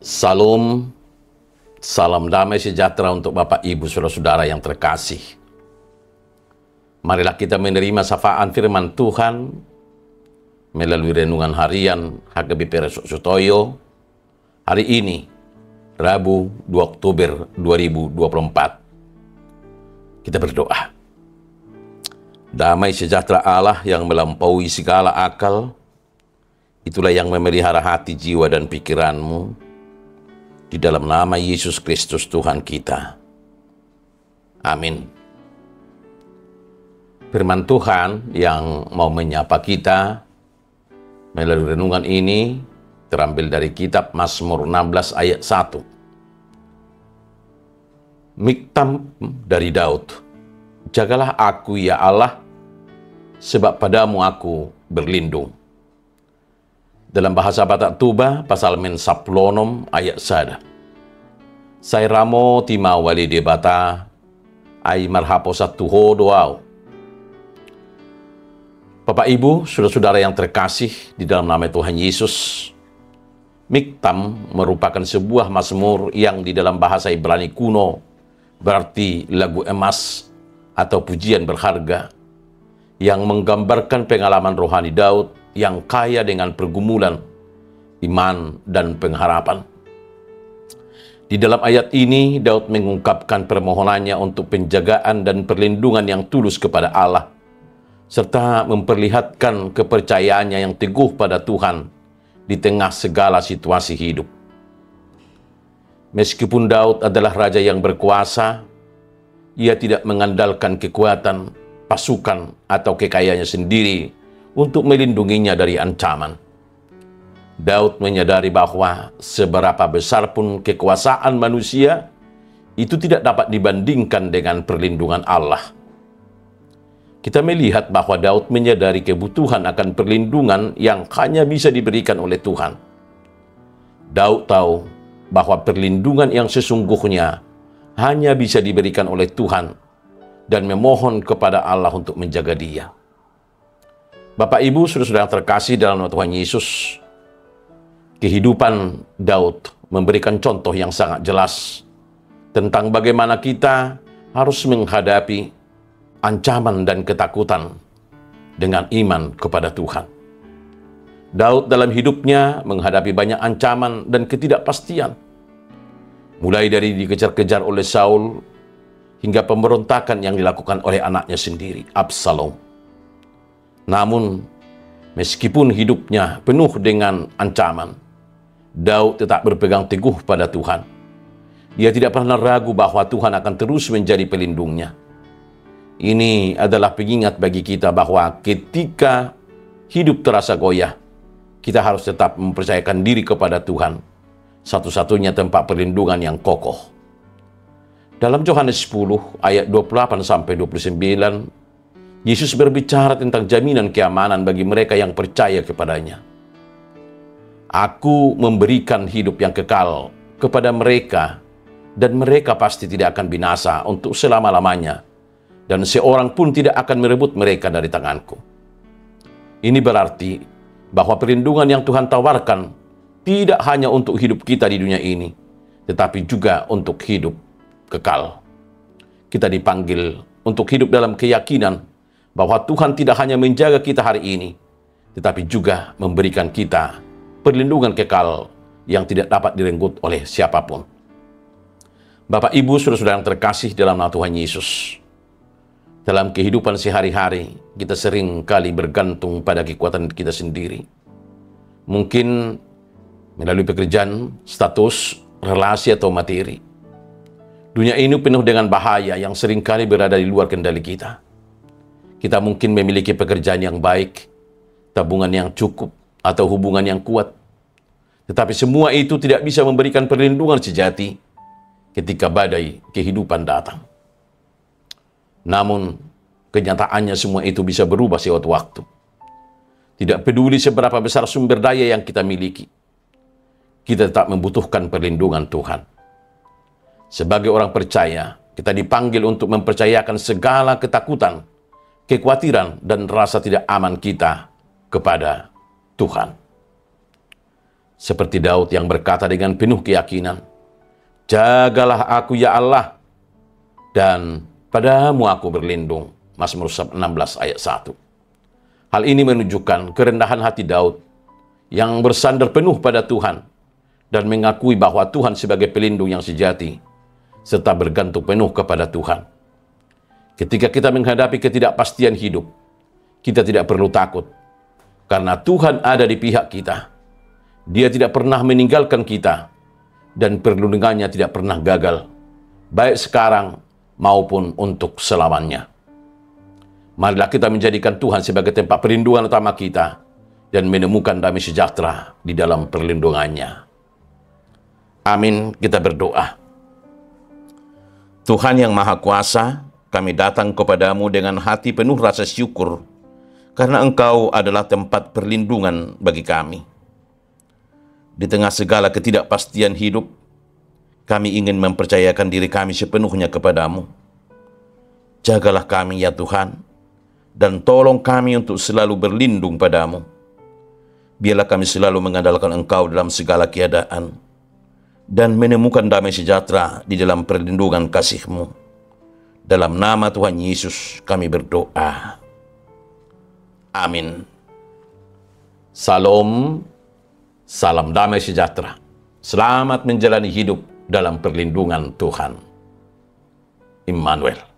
Salam, salam damai sejahtera untuk Bapak, Ibu, Saudara-saudara yang terkasih. Marilah kita menerima syafaat firman Tuhan melalui renungan harian HKBP Resok Sutoyo hari ini, Rabu 2 Oktober 2024. Kita berdoa. Damai sejahtera Allah yang melampaui segala akal, itulah yang memelihara hati, jiwa, dan pikiranmu. Di dalam nama Yesus Kristus Tuhan kita. Amin. Firman Tuhan yang mau menyapa kita melalui renungan ini terambil dari kitab Mazmur 16 ayat 1. Miktam dari Daud. Jagalah aku ya Allah, sebab padamu aku berlindung. Dalam bahasa Batak Tuba, pasal men 10 ayat 1. Sai ramo tima wali debata, ai marhapo satu ho doau. Bapak, Ibu, saudara-saudara yang terkasih di dalam nama Tuhan Yesus, Miktam merupakan sebuah mazmur yang di dalam bahasa Ibrani kuno berarti lagu emas atau pujian berharga, yang menggambarkan pengalaman rohani Daud yang kaya dengan pergumulan, iman, dan pengharapan. Di dalam ayat ini, Daud mengungkapkan permohonannya untuk penjagaan dan perlindungan yang tulus kepada Allah, serta memperlihatkan kepercayaannya yang teguh pada Tuhan di tengah segala situasi hidup. Meskipun Daud adalah raja yang berkuasa, ia tidak mengandalkan kekuatan, pasukan, atau kekayaannya sendiri untuk melindunginya dari ancaman. Daud menyadari bahwa seberapa besar pun kekuasaan manusia, itu tidak dapat dibandingkan dengan perlindungan Allah. Kita melihat bahwa Daud menyadari kebutuhan akan perlindungan yang hanya bisa diberikan oleh Tuhan. Daud tahu bahwa perlindungan yang sesungguhnya hanya bisa diberikan oleh Tuhan dan memohon kepada Allah untuk menjaga dia. Bapak, Ibu, saudara-saudara yang terkasih dalam nama Tuhan Yesus, kehidupan Daud memberikan contoh yang sangat jelas tentang bagaimana kita harus menghadapi ancaman dan ketakutan dengan iman kepada Tuhan. Daud dalam hidupnya menghadapi banyak ancaman dan ketidakpastian, mulai dari dikejar-kejar oleh Saul hingga pemberontakan yang dilakukan oleh anaknya sendiri, Absalom. Namun, meskipun hidupnya penuh dengan ancaman, Daud tetap berpegang teguh pada Tuhan. Dia tidak pernah ragu bahwa Tuhan akan terus menjadi pelindungnya. Ini adalah pengingat bagi kita bahwa ketika hidup terasa goyah, kita harus tetap mempercayakan diri kepada Tuhan, satu-satunya tempat perlindungan yang kokoh. Dalam Yohanes 10 ayat 28-29, Yesus berbicara tentang jaminan keamanan bagi mereka yang percaya kepadanya. Aku memberikan hidup yang kekal kepada mereka, dan mereka pasti tidak akan binasa untuk selama-lamanya, dan seorang pun tidak akan merebut mereka dari tanganku. Ini berarti bahwa perlindungan yang Tuhan tawarkan tidak hanya untuk hidup kita di dunia ini, tetapi juga untuk hidup kekal. Kita dipanggil untuk hidup dalam keyakinan bahwa Tuhan tidak hanya menjaga kita hari ini, tetapi juga memberikan kita perlindungan kekal yang tidak dapat direnggut oleh siapapun. Bapak, Ibu, saudara-saudara yang terkasih dalam nama Tuhan Yesus, dalam kehidupan sehari-hari, kita sering kali bergantung pada kekuatan kita sendiri. Mungkin melalui pekerjaan, status, relasi, atau materi. Dunia ini penuh dengan bahaya yang seringkali berada di luar kendali kita. Kita mungkin memiliki pekerjaan yang baik, tabungan yang cukup, atau hubungan yang kuat. Tetapi semua itu tidak bisa memberikan perlindungan sejati ketika badai kehidupan datang. Namun, kenyataannya semua itu bisa berubah sewaktu waktu. Tidak peduli seberapa besar sumber daya yang kita miliki, kita tetap membutuhkan perlindungan Tuhan. Sebagai orang percaya, kita dipanggil untuk mempercayakan segala ketakutan, kekhawatiran, dan rasa tidak aman kita kepada Tuhan. Seperti Daud yang berkata dengan penuh keyakinan, "Jagalah aku ya Allah, dan padamu aku berlindung." Mazmur 16 ayat 1. Hal ini menunjukkan kerendahan hati Daud yang bersandar penuh pada Tuhan dan mengakui bahwa Tuhan sebagai pelindung yang sejati, serta bergantung penuh kepada Tuhan. Ketika kita menghadapi ketidakpastian hidup, kita tidak perlu takut, karena Tuhan ada di pihak kita. Dia tidak pernah meninggalkan kita, dan perlindungannya tidak pernah gagal, baik sekarang maupun untuk selamanya. Marilah kita menjadikan Tuhan sebagai tempat perlindungan utama kita, dan menemukan damai sejahtera di dalam perlindungannya. Amin, kita berdoa. Tuhan yang Maha Kuasa, kami datang kepadamu dengan hati penuh rasa syukur, karena Engkau adalah tempat perlindungan bagi kami. Di tengah segala ketidakpastian hidup, kami ingin mempercayakan diri kami sepenuhnya kepadamu. Jagalah kami ya Tuhan, dan tolong kami untuk selalu berlindung padamu. Biarlah kami selalu mengandalkan Engkau dalam segala keadaan, dan menemukan damai sejahtera di dalam perlindungan kasih-Mu. Dalam nama Tuhan Yesus kami berdoa. Amin. Salam, salam damai sejahtera. Selamat menjalani hidup dalam perlindungan Tuhan. Immanuel.